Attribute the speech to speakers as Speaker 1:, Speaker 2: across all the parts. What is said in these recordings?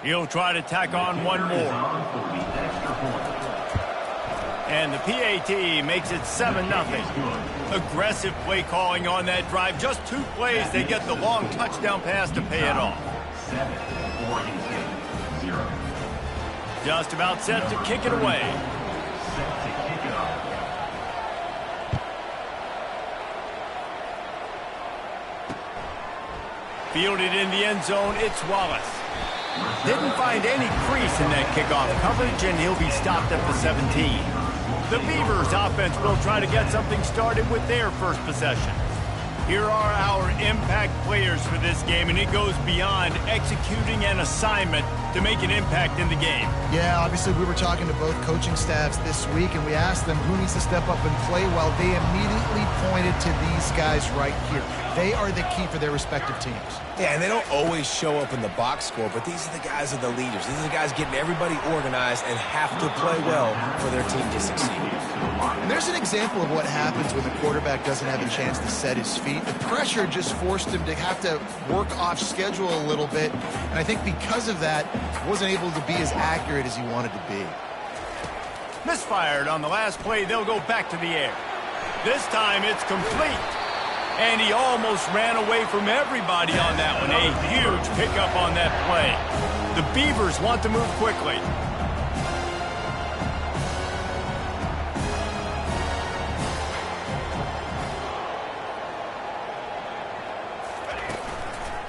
Speaker 1: He'll try to tack on one more. And the PAT makes it 7-0. Aggressive play calling on that drive. Just 2 plays, they get the long touchdown pass to pay it off. Just about set to kick it away. Fielded in the end zone, it's Wallace. Didn't find any crease in that kickoff coverage, and he'll be stopped at the 17. The Beavers offense will try to get something started with their first possession. Here are our impact players for this game, and it goes beyond executing an assignment to make an impact in the game.
Speaker 2: Yeah, obviously we were talking to both coaching staffs this week, and we asked them who needs to step up and play well. They immediately pointed to these guys right here. They are the key for their respective teams.
Speaker 3: Yeah, and they don't always show up in the box score, but these are the guys that are the leaders. These are the guys getting everybody organized and have to play well for their team to succeed.
Speaker 2: And there's an example of what happens when the quarterback doesn't have a chance to set his feet. The pressure just forced him to have to work off schedule a little bit, and I think because of that, wasn't able to be as accurate as he wanted to be.
Speaker 1: Misfired on the last play, they'll go back to the air. This time it's complete. And he almost ran away from everybody on that one. A huge pickup on that play. The Beavers want to move quickly.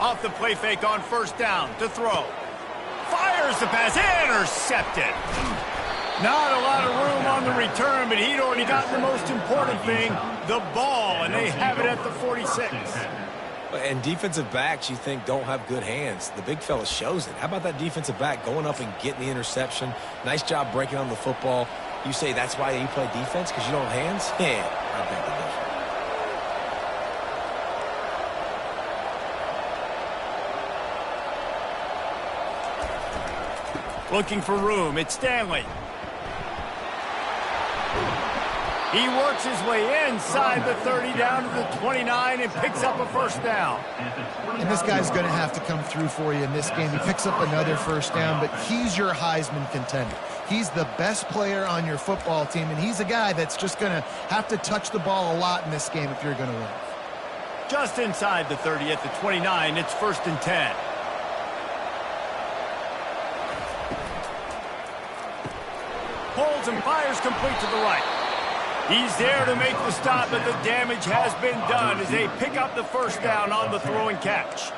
Speaker 1: Off the play fake on first down to throw. Fires the pass, intercepted. Not a lot of room on the return, but he'd already gotten the most important thing, the ball, and they have it at the 46.
Speaker 3: And defensive backs, you think, don't have good hands. The big fella shows it. How about that defensive back going up and getting the interception? Nice job breaking on the football. You say that's why you play defense, because you don't have hands? Yeah, I beg to differ.
Speaker 1: Looking for room, it's Stanley. He works his way inside the 30 down to the 29 and picks up a first down.
Speaker 2: And this guy's going to have to come through for you in this game. He picks up another first down, but he's your Heisman contender. He's the best player on your football team, and he's a guy that's just going to have to touch the ball a lot in this game if you're going to win.
Speaker 1: Just inside the 30 at the 29, it's 1st and 10. Pulls and fires complete to the right. He's there to make the stop, but the damage has been done as they pick up the first down on the throw and catch.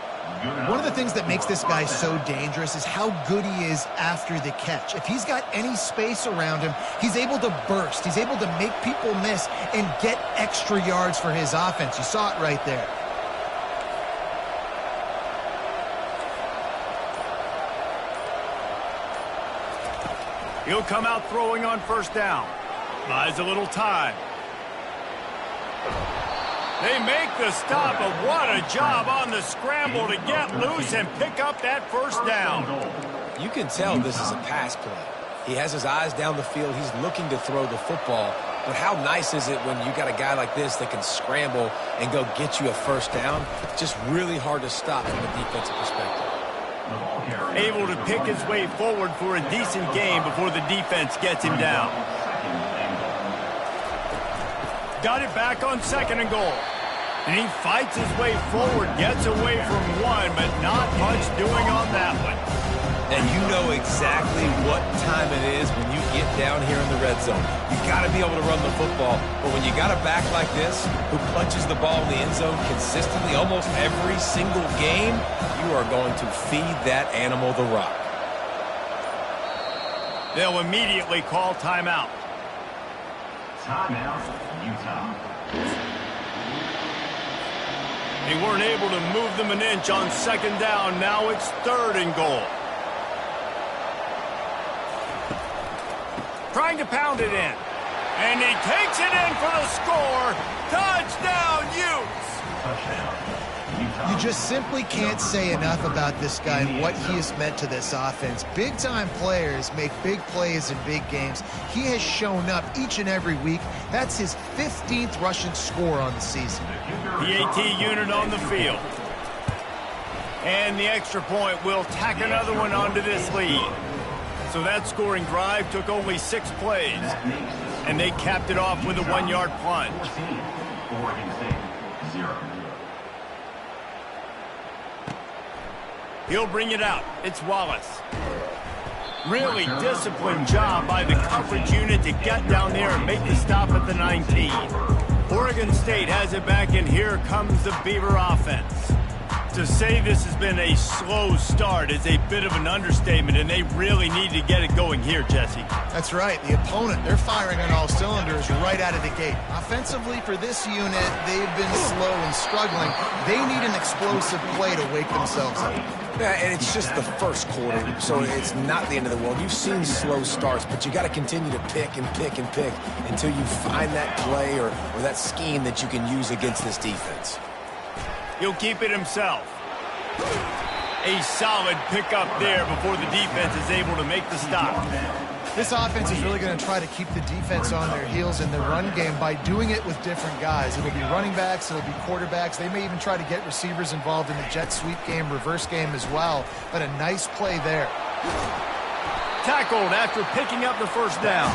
Speaker 2: One of the things that makes this guy so dangerous is how good he is after the catch. If he's got any space around him, he's able to burst. He's able to make people miss and get extra yards for his offense. You saw it right there.
Speaker 1: He'll come out throwing on first down. Buys a little time. They make the stop, but what a job on the scramble to get loose and pick up that first down.
Speaker 3: You can tell this is a pass play. He has his eyes down the field. He's looking to throw the football. But how nice is it when you got a guy like this that can scramble and go get you a first down? It's just really hard to stop from a defensive perspective.
Speaker 1: Able to pick his way forward for a decent game before the defense gets him down. Got it back on 2nd and goal. And he fights his way forward, gets away from one, but not much doing on that one.
Speaker 3: And you know exactly what time it is when you get down here in the red zone. You got to be able to run the football, but when you got a back like this who punches the ball in the end zone consistently almost every single game, you are going to feed that animal the rock.
Speaker 1: They'll immediately call timeout.
Speaker 4: Timeout, Utah.
Speaker 1: They weren't able to move them an inch on 2nd down. Now it's 3rd and goal. Trying to pound it in. And he takes it in for the score. Touchdown, Utes!
Speaker 4: Touchdown, Utah.
Speaker 2: You just simply can't say enough about this guy and what he has meant to this offense. Big-time players make big plays in big games. He has shown up each and every week. That's his 15th rushing score on the season.
Speaker 1: PAT unit on the field. And the extra point will tack another one onto this lead. So that scoring drive took only 6 plays. And they capped it off with a 1-yard plunge.
Speaker 4: Oregon State, 0.
Speaker 1: He'll bring it out. It's Wallace. Really disciplined job by the coverage unit to get down there and make the stop at the 19. Oregon State has it back, and here comes the Beaver offense. To say this has been a slow start is a bit of an understatement, and they really need to get it going here, Jesse.
Speaker 2: That's right. The opponent, they're firing on all cylinders right out of the gate. Offensively, for this unit, they've been slow and struggling. They need an explosive play to wake themselves up.
Speaker 3: Yeah, and it's just the first quarter, so it's not the end of the world. You've seen slow starts, but you got to continue to pick and pick and pick until you find that play or that scheme that you can use against this defense.
Speaker 1: He'll keep it himself. A solid pickup there before the defense is able to make the stop.
Speaker 2: This offense is really going to try to keep the defense on their heels in the run game by doing it with different guys. It'll be running backs, it'll be quarterbacks. They may even try to get receivers involved in the jet sweep game, reverse game as well. But a nice play there.
Speaker 1: Tackled after picking up the first down.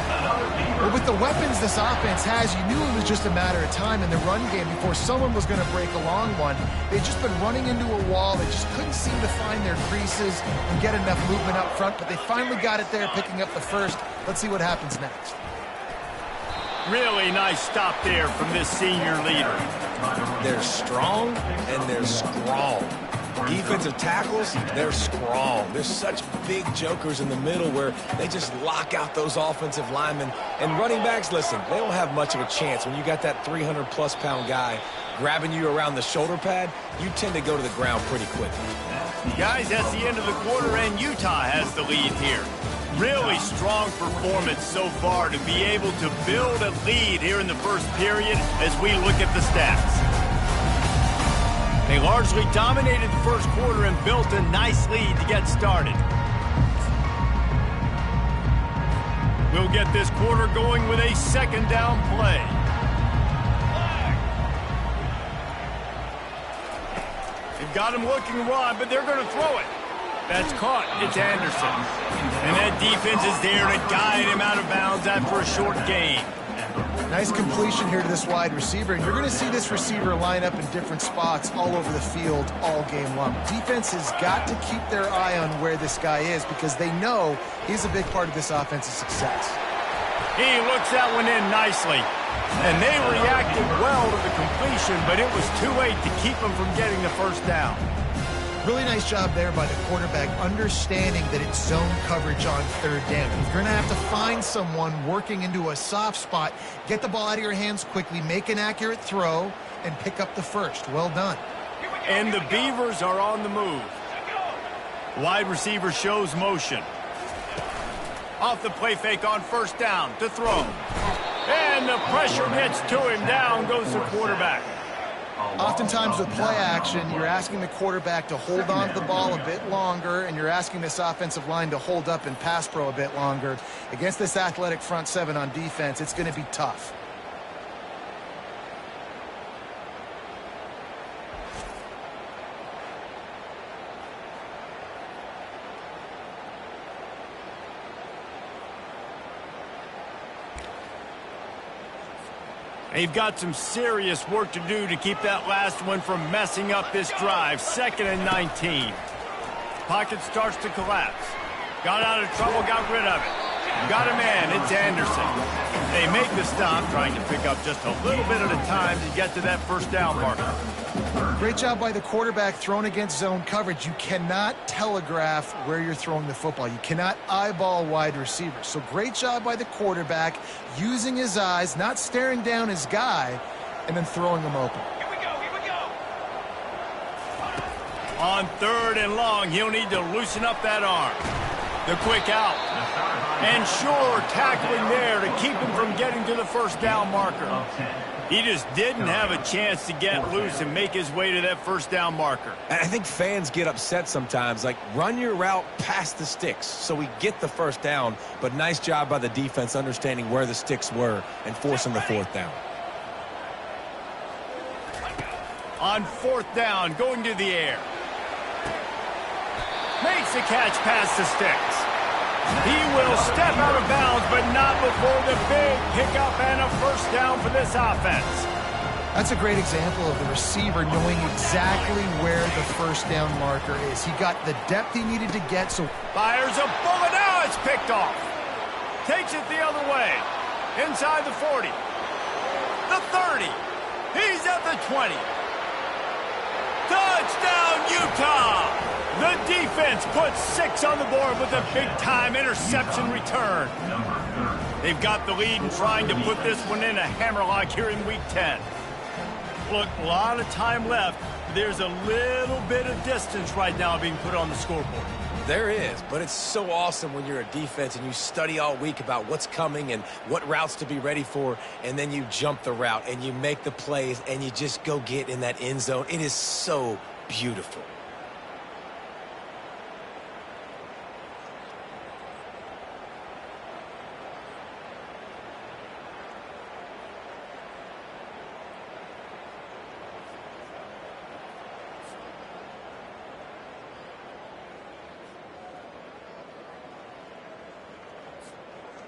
Speaker 2: But with the weapons this offense has, you knew it was just a matter of time in the run game before someone was going to break a long one. They've just been running into a wall. They just couldn't seem to find their creases and get enough movement up front, but they finally got it there, picking up the first. Let's see what happens next.
Speaker 1: Really nice stop there from this senior leader.
Speaker 3: They're strong and they're strong. Defensive tackles, they're strong. There's such big jokers in the middle where they just lock out those offensive linemen. And running backs, listen, they don't have much of a chance. When you got that 300-plus pound guy grabbing you around the shoulder pad, you tend to go to the ground pretty quickly.
Speaker 1: Guys, that's the end of the quarter, and Utah has the lead here. Really strong performance so far to be able to build a lead here in the first period as we look at the stats. They largely dominated the first quarter and built a nice lead to get started. We'll get this quarter going with a second down play. They've got him looking wide, but they're going to throw it. That's caught. It's Anderson. And that defense is there to guide him out of bounds after a short gain.
Speaker 2: Nice completion here to this wide receiver, and you're going to see this receiver line up in different spots all over the field all game long. Defense has got to keep their eye on where this guy is because they know he's a big part of this offense's success.
Speaker 1: He looks that one in nicely, and they reacted well to the completion, but it was too late to keep him from getting the first down.
Speaker 2: Really nice job there by the quarterback, understanding that it's zone coverage on third down. You're going to have to find someone working into a soft spot, get the ball out of your hands quickly, make an accurate throw, and pick up the first. Well done.
Speaker 1: And the Beavers are on the move. Wide receiver shows motion. Off the play fake on first down to throw. And the pressure gets to him. Down goes the quarterback.
Speaker 2: Oftentimes with play action, you're asking the quarterback to hold on to the ball a bit longer, and you're asking this offensive line to hold up in pass pro a bit longer. Against this athletic front seven on defense, it's going to be tough.
Speaker 1: They've got some serious work to do to keep that last one from messing up this drive. 2nd and 19. Pocket starts to collapse. Got out of trouble, got rid of it. Got a man, it's Anderson. They make the stop, trying to pick up just a little bit at a time to get to that first down marker.
Speaker 2: Great job by the quarterback thrown against zone coverage. You cannot telegraph where you're throwing the football. You cannot eyeball wide receivers. So great job by the quarterback using his eyes, not staring down his guy, and then throwing him open.
Speaker 1: Here we go. On 3rd and long, he'll need to loosen up that arm. The quick out. And sure, tackling there to keep him from getting to the first down marker. He just didn't have a chance to get loose and make his way to that first down marker.
Speaker 3: I think fans get upset sometimes, like run your route past the sticks so we get the first down, but nice job by the defense understanding where the sticks were and forcing the 4th down.
Speaker 1: On 4th down, going to the air. Makes the catch past the sticks. He will step out of bounds, but not before the big pickup and a first down for this offense.
Speaker 2: That's a great example of the receiver knowing exactly where the first down marker is. He got the depth he needed to get, so...
Speaker 1: Fires a bullet. Now it's picked off. Takes it the other way. Inside the 40. The 30. He's at the 20. Touchdown, Utah! The defense puts 6 on the board with a big-time interception return. They've got the lead and trying to put this one in a hammerlock here in Week 10. Look, a lot of time left. There's a little bit of distance right now being put on the scoreboard.
Speaker 3: There is, but it's so awesome when you're a defense and you study all week about what's coming and what routes to be ready for, and then you jump the route and you make the plays and you just go get in that end zone. It is so beautiful.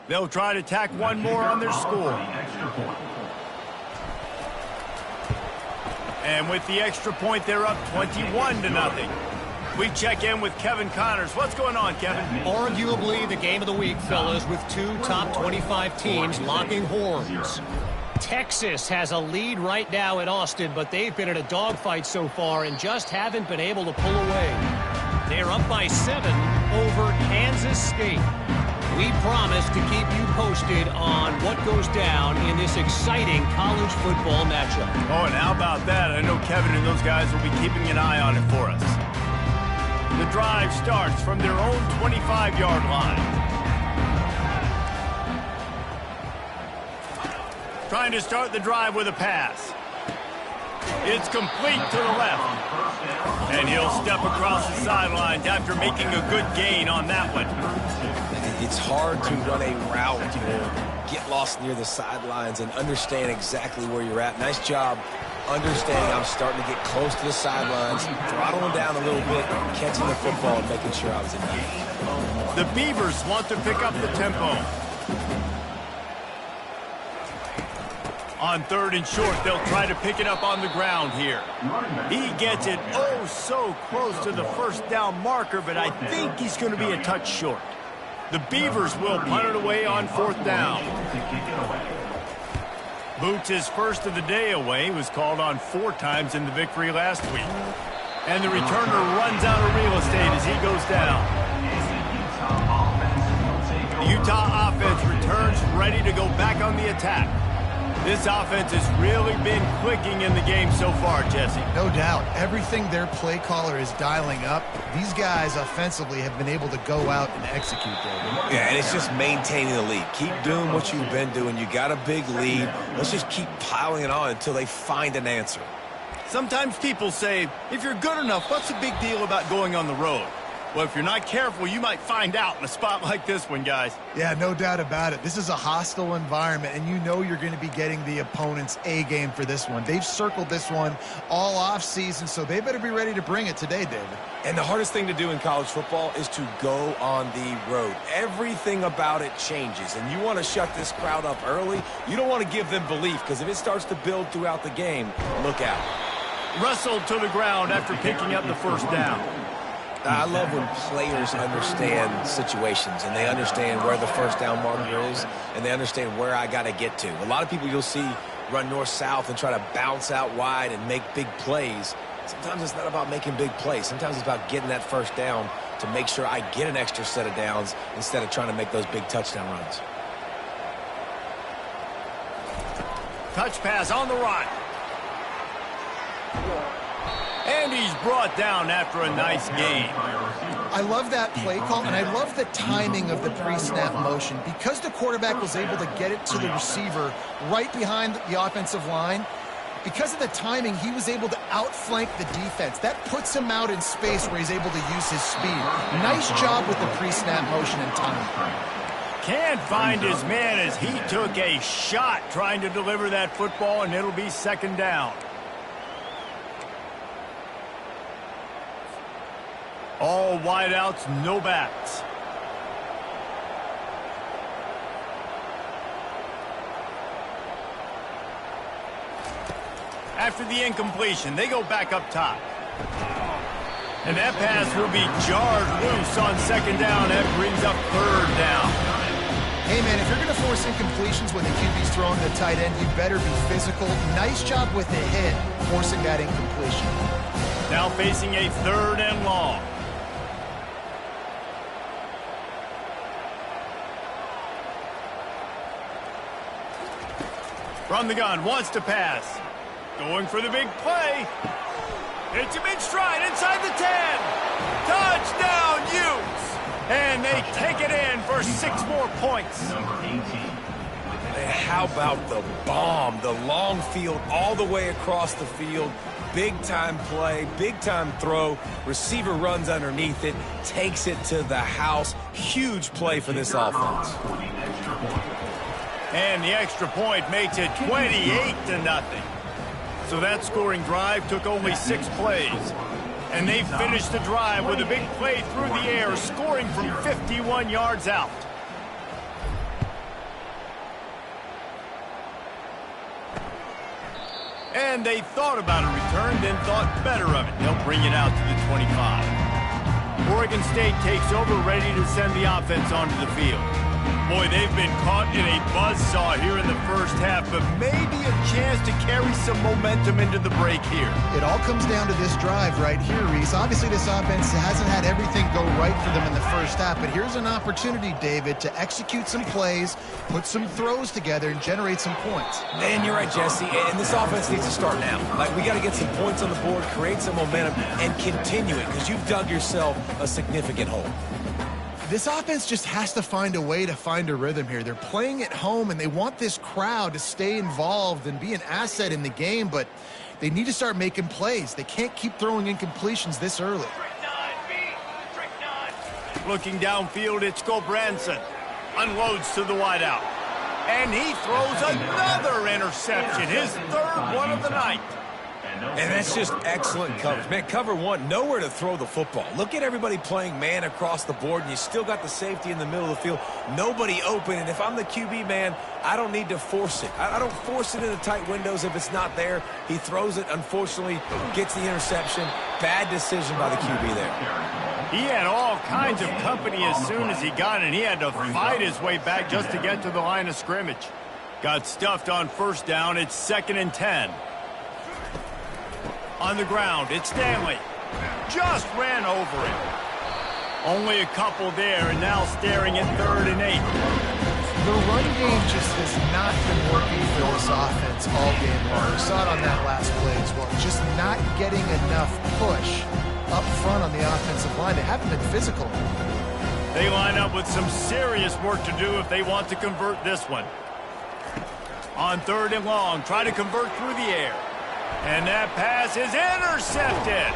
Speaker 1: They'll try to tack one more on their score. And with the extra point, they're up 21-0. We check in with Kevin Connors. What's going on, Kevin?
Speaker 5: Arguably the game of the week, fellas, with 2 top 25 teams locking horns. Texas has a lead right now in Austin, but they've been in a dogfight so far and just haven't been able to pull away. They're up by 7 over Kansas State. We promise to keep you posted on what goes down in this exciting college football matchup.
Speaker 1: Oh, and how about that? I know Kevin and those guys will be keeping an eye on it for us. The drive starts from their own 25-yard line. Trying to start the drive with a pass. It's complete to the left. And he'll step across the sidelines after making a good gain on that one.
Speaker 3: It's hard to run a route or get lost near the sidelines and understand exactly where you're at. Nice job understanding I'm starting to get close to the sidelines, throttling down a little bit, catching the football and making sure I was in the game.
Speaker 1: The Beavers want to pick up the tempo. On 3rd and short, they'll try to pick it up on the ground here. He gets it oh so close to the first down marker, but I think he's going to be a touch short. The Beavers will punt it away on 4th down. Boots his first of the day away. He was called on 4 times in the victory last week. And the returner runs out of real estate as he goes down. The Utah offense returns ready to go back on the attack. This offense has really been clicking in the game so far, Jesse.
Speaker 2: No doubt. Everything their play caller is dialing up, these guys offensively have been able to go out and execute, David.
Speaker 3: Yeah, and it's just maintaining the lead. Keep doing what you've been doing. You got a big lead. Let's just keep piling it on until they find an answer.
Speaker 1: Sometimes people say, if you're good enough, what's the big deal about going on the road? Well, if you're not careful, you might find out in a spot like this one, guys.
Speaker 2: Yeah, no doubt about it. This is a hostile environment, and you know you're going to be getting the opponent's A game for this one. They've circled this one all offseason, so they better be ready to bring it today, David.
Speaker 3: And the hardest thing to do in college football is to go on the road. Everything about it changes, and you want to shut this crowd up early. You don't want to give them belief, because if it starts to build throughout the game, look out.
Speaker 1: Wrestled to the ground after picking up the first down.
Speaker 3: I love when players understand situations and they understand where the first down marker is and they understand where I got to get to. A lot of people you'll see run north-south and try to bounce out wide and make big plays. Sometimes it's not about making big plays. Sometimes it's about getting that first down to make sure I get an extra set of downs instead of trying to make those big touchdown runs.
Speaker 1: Touch pass on the right. And he's brought down after a nice gain.
Speaker 2: I love that play call, and I love the timing of the pre-snap motion. Because the quarterback was able to get it to the receiver right behind the offensive line, because of the timing, he was able to outflank the defense. That puts him out in space where he's able to use his speed. Nice job with the pre-snap motion and timing.
Speaker 1: Can't find his man as he took a shot trying to deliver that football, and it'll be 2nd down. All wideouts, no backs. After the incompletion, they go back up top. And that pass will be jarred loose on second down. That brings up third down.
Speaker 2: Hey, man, if you're going to force incompletions when the QB's throwing the tight end, you better be physical. Nice job with the hit, forcing that incompletion.
Speaker 1: Now facing a third and long. From the gun, wants to pass. Going for the big play. It's a big stride inside the 10. Touchdown, Utes. And they take it in for 6 more points.
Speaker 4: Number 18.
Speaker 3: And how about the bomb? The long field all the way across the field. Big-time play, big-time throw. Receiver runs underneath it, takes it to the house. Huge play for this offense.
Speaker 1: And the extra point makes it 28-0. So that scoring drive took only 6 plays. And they finished the drive with a big play through the air, scoring from 51 yards out. And they thought about a return, then thought better of it. They'll bring it out to the 25. Oregon State takes over, ready to send the offense onto the field. Boy, they've been caught in a buzzsaw here in the first half, but maybe a chance to carry some momentum into the break here.
Speaker 2: It all comes down to this drive right here, Reese. Obviously, this offense hasn't had everything go right for them in the first half, but here's an opportunity, David, to execute some plays, put some throws together, and generate some points.
Speaker 3: Man, you're right, Jesse, and this offense needs to start now. Like, we got to get some points on the board, create some momentum, and continue it, because you've dug yourself a significant hole.
Speaker 2: This offense just has to find a way to find a rhythm here. They're playing at home, and they want this crowd to stay involved and be an asset in the game, but they need to start making plays. They can't keep throwing incompletions this early.
Speaker 1: Looking downfield, it's Gobranson. Unloads to the wideout. And he throws another interception, his third one of the night.
Speaker 3: And that's just excellent coverage. Man, cover one, nowhere to throw the football. Look at everybody playing man across the board, and you still got the safety in the middle of the field. Nobody open, and if I'm the QB, man, I don't need to force it. I don't force it into tight windows if it's not there. He throws it, unfortunately, gets the interception. Bad decision by the QB there.
Speaker 1: He had all kinds of company as soon as he got it. He had to fight his way back just to get to the line of scrimmage. Got stuffed on first down. It's 2nd and 10. On the ground, it's Stanley. Just ran over him. Only a couple there, and now staring at 3rd and 8.
Speaker 2: The run game just has not been working for this offense all game long. We saw it on that last play as well. Just not getting enough push up front on the offensive line. They haven't been physical.
Speaker 1: They line up with some serious work to do if they want to convert this one. On 3rd and long, try to convert through the air. And that pass is intercepted.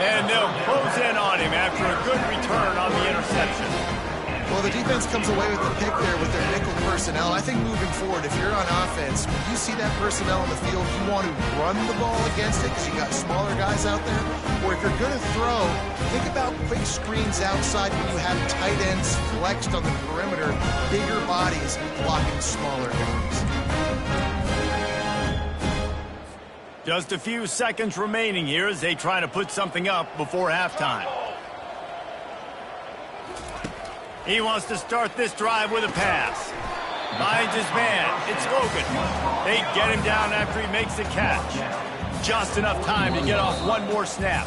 Speaker 1: And they'll close in on him after a good return on the interception.
Speaker 2: Well, the defense comes away with the pick there with their nickel personnel. I think moving forward, if you're on offense, when you see that personnel on the field, you want to run the ball against it because you got smaller guys out there. Or if you're going to throw, think about quick screens outside when you have tight ends flexed on the perimeter, bigger bodies blocking smaller guys.
Speaker 1: Just a few seconds remaining here as they try to put something up before halftime. He wants to start this drive with a pass. Finds his man. It's Logan. They get him down after he makes the catch. Just enough time to get off one more snap.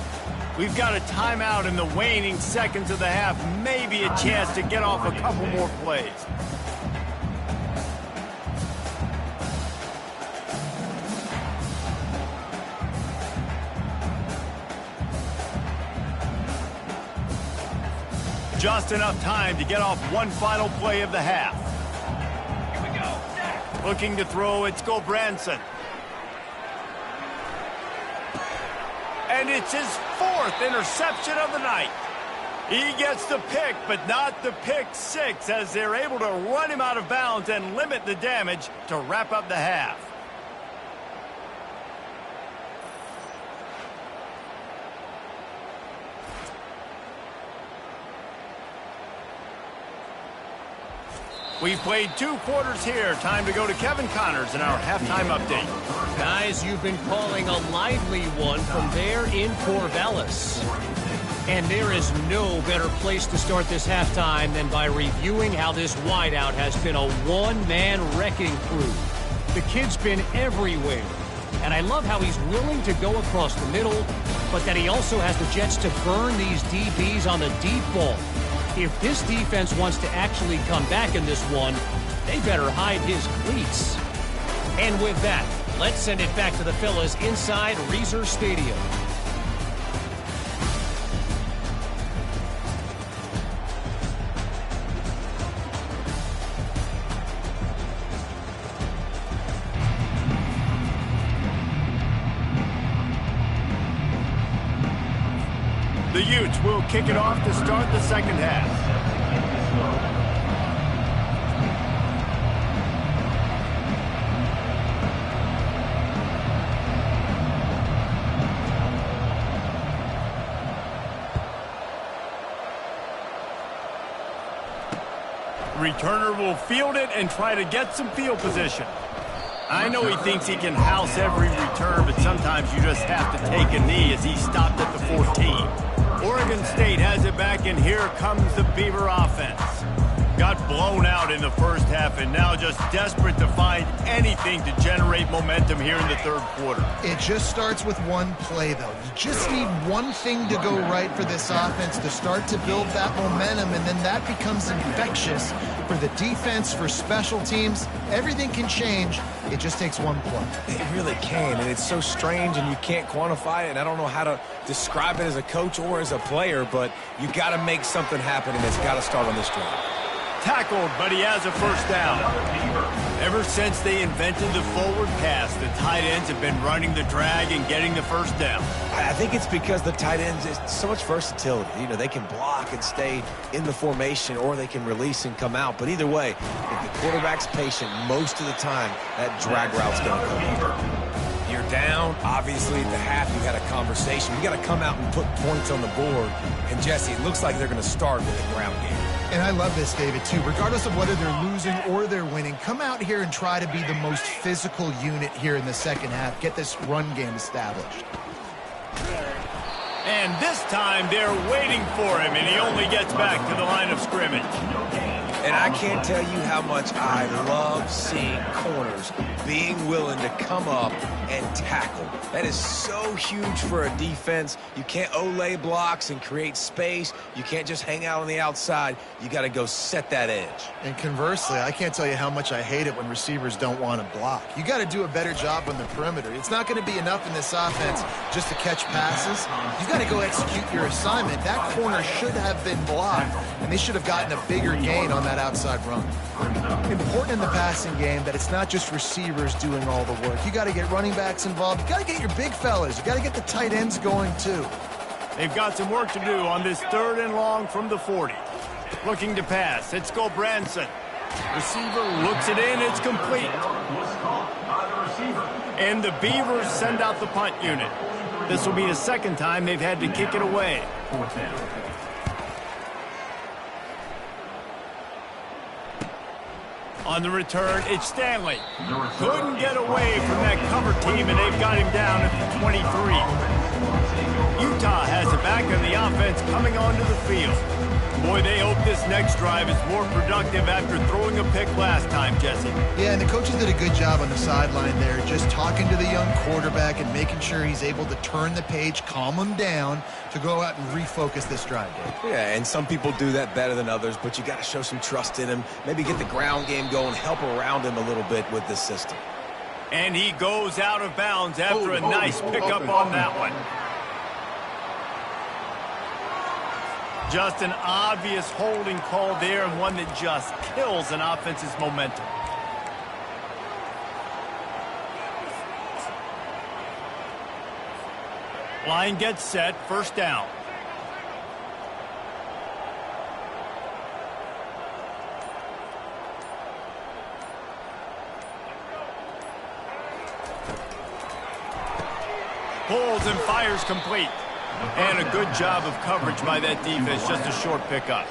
Speaker 1: We've got a timeout in the waning seconds of the half. Maybe a chance to get off a couple more plays. Just enough time to get off one final play of the half. Here we go. Looking to throw, it's Gobranson. And it's his 4th interception of the night. He gets the pick, but not the pick 6, as they're able to run him out of bounds and limit the damage to wrap up the half. We've played 2 quarters here. Time to go to Kevin Connors in our halftime update.
Speaker 5: Guys, you've been calling a lively one from there in Corvallis. And there is no better place to start this halftime than by reviewing how this wideout has been a one-man wrecking crew. The kid's been everywhere. And I love how he's willing to go across the middle, but that he also has the jets to burn these DBs on the deep ball. If this defense wants to actually come back in this one, they better hide his cleats. And with that, let's send it back to the fellas inside Reser Stadium.
Speaker 1: The Utes will kick it off to start the second half. Returner will field it and try to get some field position. I know he thinks he can house every return, but sometimes you just have to take a knee as he stopped at the 14. Oregon State has it back, and here comes the Beaver offense. Got blown out in the first half and now just desperate to find anything to generate momentum here in the third quarter.
Speaker 2: It just starts with one play, though. You just need one thing to go right for this offense to start to build that momentum, and then that becomes infectious for the defense, for special teams. Everything can change. It just takes one play.
Speaker 3: It really can, and it's so strange, and you can't quantify it, and I don't know how to describe it as a coach or as a player, but you got to make something happen, and it's got to start on this drive.
Speaker 1: Tackled, but he has a first down. Ever since they invented the forward pass, the tight ends have been running the drag and getting the first down.
Speaker 3: I think it's because the tight ends is so much versatility. You know, they can block and stay in the formation, or they can release and come out. But either way, if the quarterback's patient most of the time, that drag route's going to come up. You're down. Obviously, at the half, you had a conversation. You got to come out and put points on the board. And, Jesse, it looks like they're going to start with the ground game.
Speaker 2: And I love this, David, too. Regardless of whether they're losing or they're winning, come out here and try to be the most physical unit here in the second half. Get this run game established.
Speaker 1: And this time they're waiting for him, and he only gets back to the line of scrimmage.
Speaker 3: And I can't tell you how much I love seeing corners being willing to come up and tackle. That is so huge for a defense. You can't Olay blocks and create space. You can't just hang out on the outside. You got to go set that edge.
Speaker 2: And conversely, I can't tell you how much I hate it when receivers don't want to block. You got to do a better job on the perimeter. It's not going to be enough in this offense just to catch passes. You got to go execute your assignment. That corner should have been blocked, and they should have gotten a bigger gain on that outside run. Important in the passing game that it's not just receivers doing all the work. You got to get running backs involved. You got to get your big fellas. You got to get the tight ends going too.
Speaker 1: They've got some work to do on this 3rd and long from the 40. Looking to pass. It's Gobranson. Receiver looks it in. It's complete. And the Beavers send out the punt unit. This will be the second time they've had to kick it away. On the return, it's Stanley. Couldn't get away from that cover team, and they've got him down at the 23. Utah has it back, and the offense coming onto the field. Boy, they hope this next drive is more productive after throwing a pick last time, Jesse.
Speaker 2: Yeah, and the coaches did a good job on the sideline there, just talking to the young quarterback and making sure he's able to turn the page, calm him down to go out and refocus this drive.
Speaker 3: Yeah, and some people do that better than others, but you got to show some trust in him, maybe get the ground game going, help around him a little bit with this system.
Speaker 1: And he goes out of bounds after a nice pickup on that one. Just an obvious holding call there, and one that just kills an offense's momentum. Line gets set, first down. Pulls and fires complete. And a good job of coverage by that defense, just a short pickup.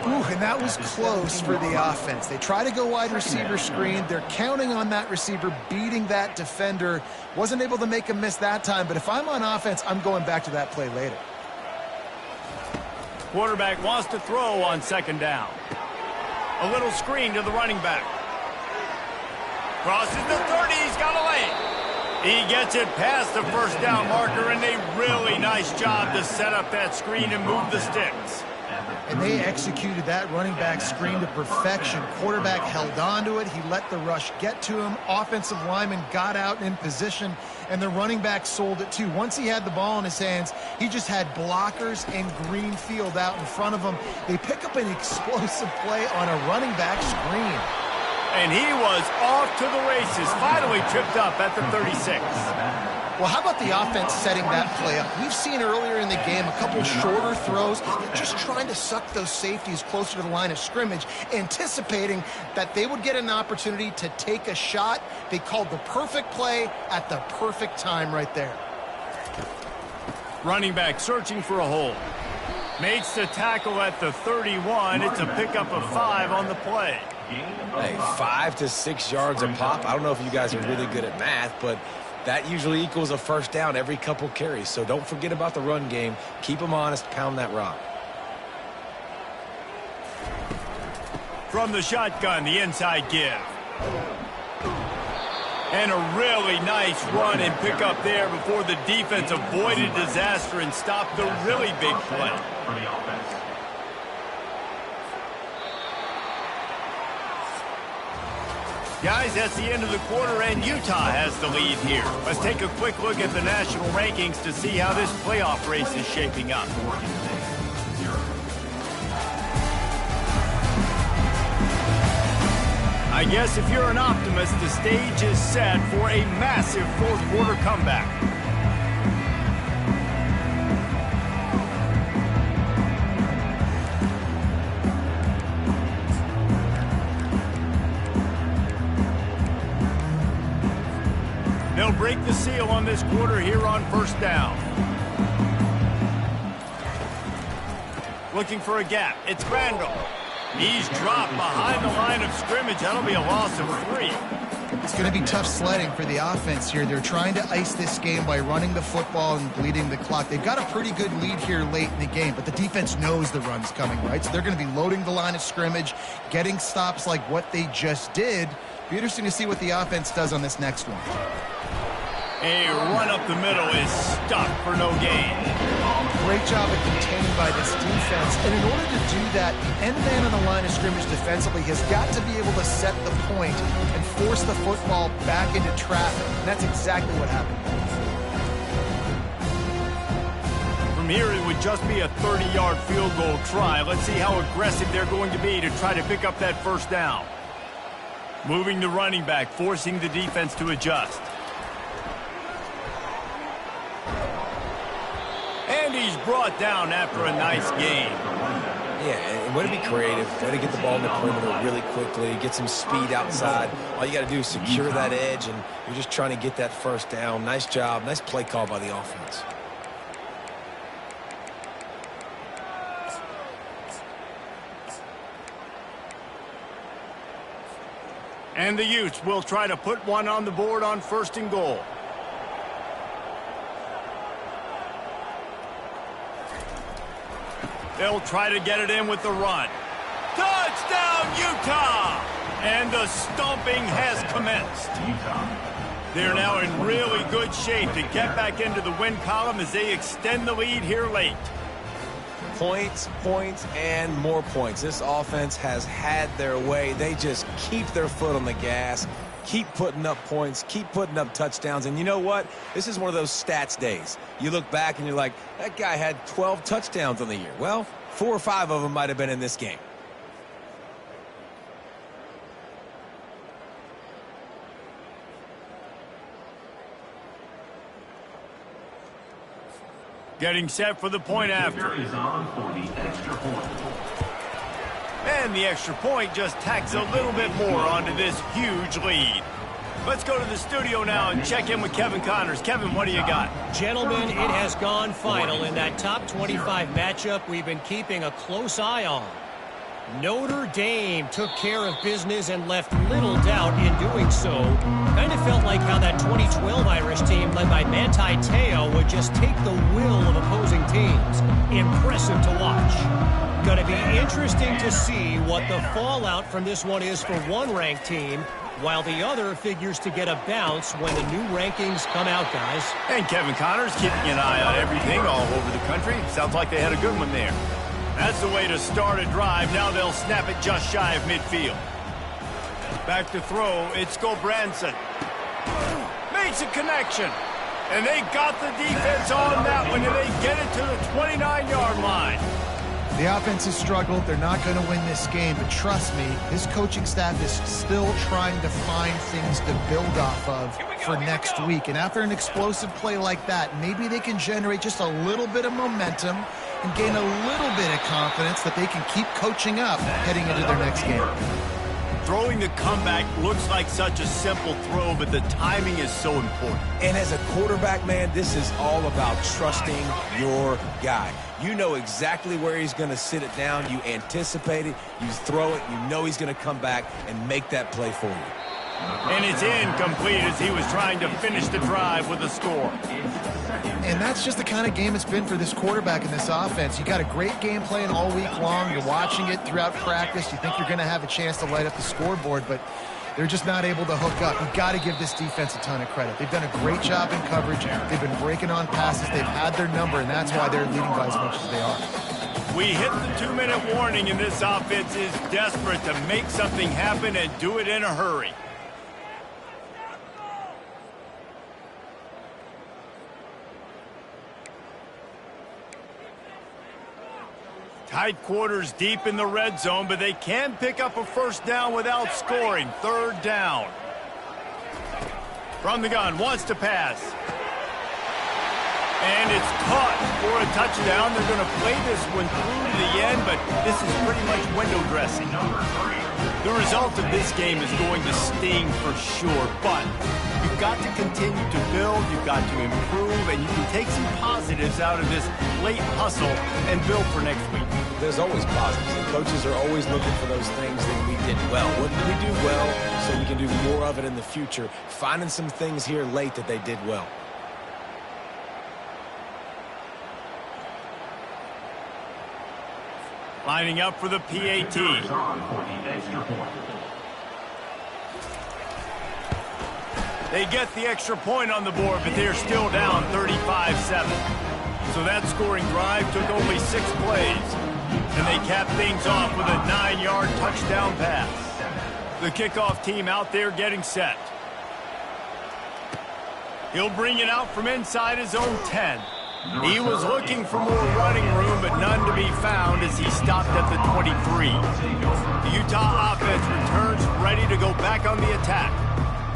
Speaker 2: Ooh, and that was close for the offense. They try to go wide receiver screen. They're counting on that receiver beating that defender. Wasn't able to make a miss that time, but if I'm on offense, I'm going back to that play later.
Speaker 1: Quarterback wants to throw on second down. A little screen to the running back. Crosses the 30, he's got a lane. He gets it past the first down marker, and a really nice job to set up that screen and move the sticks.
Speaker 2: And they executed that running back screen to perfection. Quarterback held on to it. He let the rush get to him. Offensive lineman got out in position, and the running back sold it too. Once he had the ball in his hands, he just had blockers and green field out in front of him. They pick up an explosive play on a running back screen.
Speaker 1: And he was off to the races, finally tripped up at the 36.
Speaker 2: Well, how about the offense setting that play up? We've seen earlier in the game a couple shorter throws. They're just trying to suck those safeties closer to the line of scrimmage, anticipating that they would get an opportunity to take a shot. They called the perfect play at the perfect time right there.
Speaker 1: Running back searching for a hole. Makes the tackle at the 31. It's a pickup of 5 on the play.
Speaker 3: Hey, 5 to 6 yards a pop. I don't know if you guys are really good at math, but that usually equals a first down every couple carries. So don't forget about the run game. Keep them honest. Pound that rock.
Speaker 1: From the shotgun, the inside give. And a really nice run and pickup there before the defense avoided disaster and stopped the really big play.
Speaker 4: For the offense.
Speaker 1: Guys, that's the end of the quarter, and Utah has the lead here. Let's take a quick look at the national rankings to see how this playoff race is shaping up. I guess if you're an optimist, the stage is set for a massive fourth-quarter comeback. They'll break the seal on this quarter here on first down. Looking for a gap. It's Randall. He's dropped behind the line of scrimmage. That'll be a loss of 3.
Speaker 2: It's going to be tough sledding for the offense here. They're trying to ice this game by running the football and bleeding the clock. They've got a pretty good lead here late in the game, but the defense knows the run's coming, right? So they're going to be loading the line of scrimmage, getting stops like what they just did. Be interesting to see what the offense does on this next one.
Speaker 1: A run up the middle is stuck for no gain.
Speaker 2: Great job of containing by this defense. And in order to do that, the end man on the line of scrimmage defensively has got to be able to set the point and force the football back into traffic. And that's exactly what happened.
Speaker 1: From here, it would just be a 30-yard field goal try. Let's see how aggressive they're going to be to try to pick up that first down. Moving the running back, forcing the defense to adjust. And he's brought down after a nice gain.
Speaker 3: Yeah, and way to be creative, way to get the ball in the perimeter really quickly, get some speed outside. All you got to do is secure that edge, and you're just trying to get that first down. Nice job, nice play call by the offense.
Speaker 1: And the Utes will try to put one on the board on first and goal. They'll try to get it in with the run. Touchdown, Utah! And the stomping has commenced. They're now in really good shape to get back into the win column as they extend the lead here late.
Speaker 3: Points, points, and more points. This offense has had their way. They just keep their foot on the gas, keep putting up points, keep putting up touchdowns. And you know what? This is one of those stats days. You look back and you're like, that guy had 12 touchdowns on the year. Well, 4 or 5 of them might have been in this game.
Speaker 1: Getting set for the point after.
Speaker 4: Is on for the extra point.
Speaker 1: And the extra point just tacks a little bit more onto this huge lead. Let's go to the studio now and check in with Kevin Connors. Kevin, what do you got?
Speaker 5: Gentlemen, it has gone final in that top 25 matchup we've been keeping a close eye on. Notre Dame took care of business and left little doubt in doing so. Kind of felt like how that 2012 Irish team led by Manti Te'o would just take the will of opposing teams. Impressive to watch. Going to be interesting to see what the fallout from this one is for one ranked team, while the other figures to get a bounce when the new rankings come out, guys.
Speaker 1: And Kevin Connors keeping an eye on everything all over the country. Sounds like they had a good one there. That's the way to start a drive. Now they'll snap it just shy of midfield. Back to throw. It's Gobranson. Makes a connection. And they got the defense on that one, and they get it to the 29-yard line.
Speaker 2: The offense has struggled. They're not going to win this game, but trust me, this coaching staff is still trying to find things to build off of for next week. And after an explosive play like that, maybe they can generate just a little bit of momentum and gain a little bit of confidence that they can keep coaching up heading into their next game.
Speaker 1: Throwing the comeback looks like such a simple throw, but the timing is so important.
Speaker 3: And as a quarterback, man, this is all about trusting your guy. You know exactly where he's going to sit it down. You anticipate it. You throw it. You know he's going to come back and make that play for you.
Speaker 1: And it's incomplete as he was trying to finish the drive with a score.
Speaker 2: And that's just the kind of game it's been for this quarterback in this offense. You got a great game plan all week long. You're watching it throughout practice. You think you're going to have a chance to light up the scoreboard, but they're just not able to hook up. You've got to give this defense a ton of credit. They've done a great job in coverage. They've been breaking on passes. They've had their number, and that's why they're leading by as much as they are.
Speaker 1: We hit the 2-minute warning, and this offense is desperate to make something happen and do it in a hurry. Tight quarters deep in the red zone, but they can pick up a first down without scoring. Third down. From the gun, wants to pass. And it's caught for a touchdown. They're going to play this one through to the end, but this is pretty much window dressing. The result of this game is going to sting for sure, but you've got to continue to build, you've got to improve, and you can take some positives out of this late hustle and build for next week.
Speaker 3: There's always positives, and coaches are always looking for those things that we did well. What did we do well so we can do more of it in the future? Finding some things here late that they did well.
Speaker 1: Lining up for the PAT. They get the extra point on the board, but they're still down 35-7. So that scoring drive took only 6 plays. And they cap things off with a 9-yard touchdown pass. The kickoff team out there getting set. He'll bring it out from inside his own 10. He was looking for more running room, but none to be found as he stopped at the 23. The Utah offense returns ready to go back on the attack.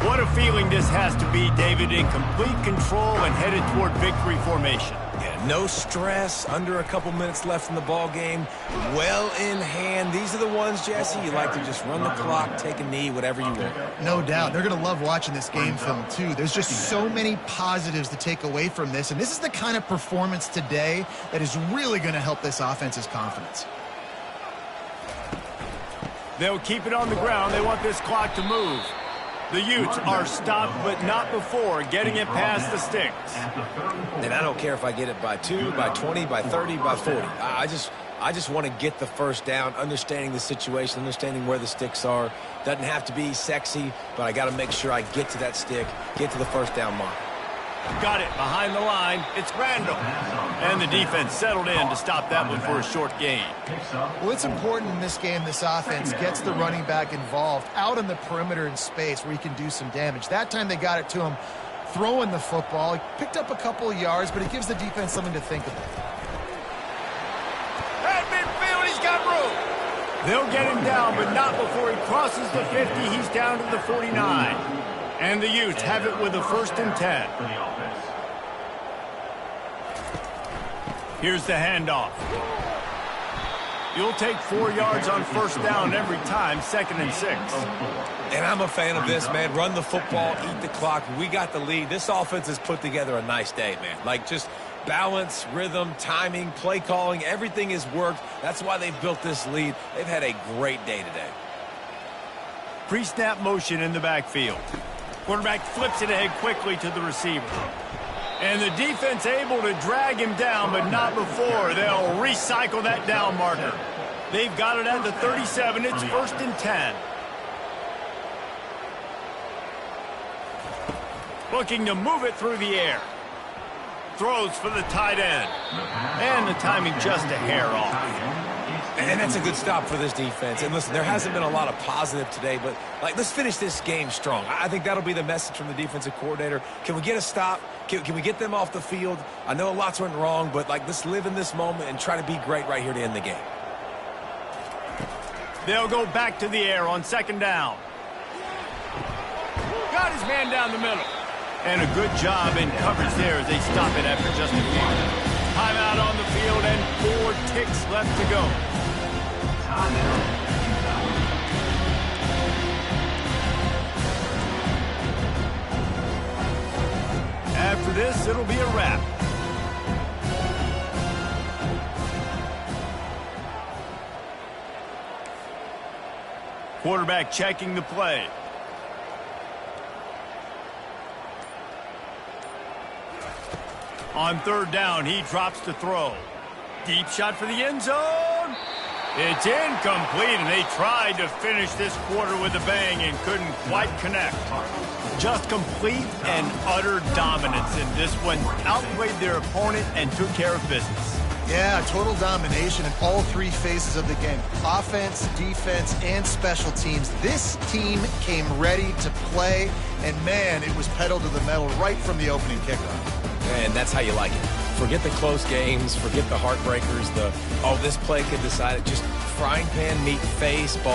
Speaker 1: What a feeling this has to be, David, in complete control and headed toward victory formation.
Speaker 3: Yeah, no stress, under a couple minutes left in the ball game, well in hand. These are the ones, Jesse, you like to just run the clock, take a knee, whatever you want.
Speaker 2: No doubt. They're going to love watching this game film, too. There's just so many positives to take away from this, and this is the kind of performance today that is really going to help this offense's confidence.
Speaker 1: They'll keep it on the ground. They want this clock to move. The Utes are stopped, but not before getting it past the sticks.
Speaker 3: And I don't care if I get it by 2, by 20, by 30, by 40. I just want to get the first down, understanding the situation, understanding where the sticks are. Doesn't have to be sexy, but I got to make sure I get to that stick, get to the first down mark.
Speaker 1: Got it behind the line. It's Randall. And the defense settled in to stop that one for a short gain.
Speaker 2: Well, it's important in this game this offense gets the running back involved out on the perimeter in space where he can do some damage. That time they got it to him throwing the football. He picked up a couple of yards, but it gives the defense something to think about.
Speaker 1: At midfield, he's got room. They'll get him down, but not before he crosses the 50. He's down to the 49. And the Utes have it with a 1st and 10. Here's the handoff. You'll take 4 yards on first down every time, 2nd and 6.
Speaker 3: And I'm a fan of this, man. Run the football, eat the clock. We got the lead. This offense has put together a nice day, man. Like, just balance, rhythm, timing, play calling, everything has worked. That's why they've built this lead. They've had a great day today.
Speaker 1: Pre-snap motion in the backfield. Quarterback flips it ahead quickly to the receiver. And the defense able to drag him down, but not before. They'll recycle that down marker. They've got it at the 37. It's 1st and 10. Looking to move it through the air. Throws for the tight end. And the timing just a hair off.
Speaker 3: And that's a good stop for this defense. And listen, there hasn't been a lot of positive today, but let's finish this game strong. I think that'll be the message from the defensive coordinator. Can we get a stop? Can we get them off the field? I know lots went wrong, but let's live in this moment and try to be great right here to end the game.
Speaker 1: They'll go back to the air on 2nd down. Got his man down the middle. And a good job in coverage there as they stop it after just a few. Timeout on the field and 4 ticks left to go. After this, it'll be a wrap. Quarterback checking the play. On 3rd down, he drops to throw. Deep shot for the end zone. It's incomplete, and they tried to finish this quarter with a bang and couldn't quite connect. Just complete and utter dominance in this one. Outplayed their opponent and took care of business.
Speaker 2: Yeah, total domination in all 3 phases of the game. Offense, defense, and special teams. This team came ready to play, and man, it was pedal to the metal right from the opening kickoff.
Speaker 3: And that's how you like it. Forget the close games, forget the heartbreakers, this play could decide it. Just frying pan meet face, ball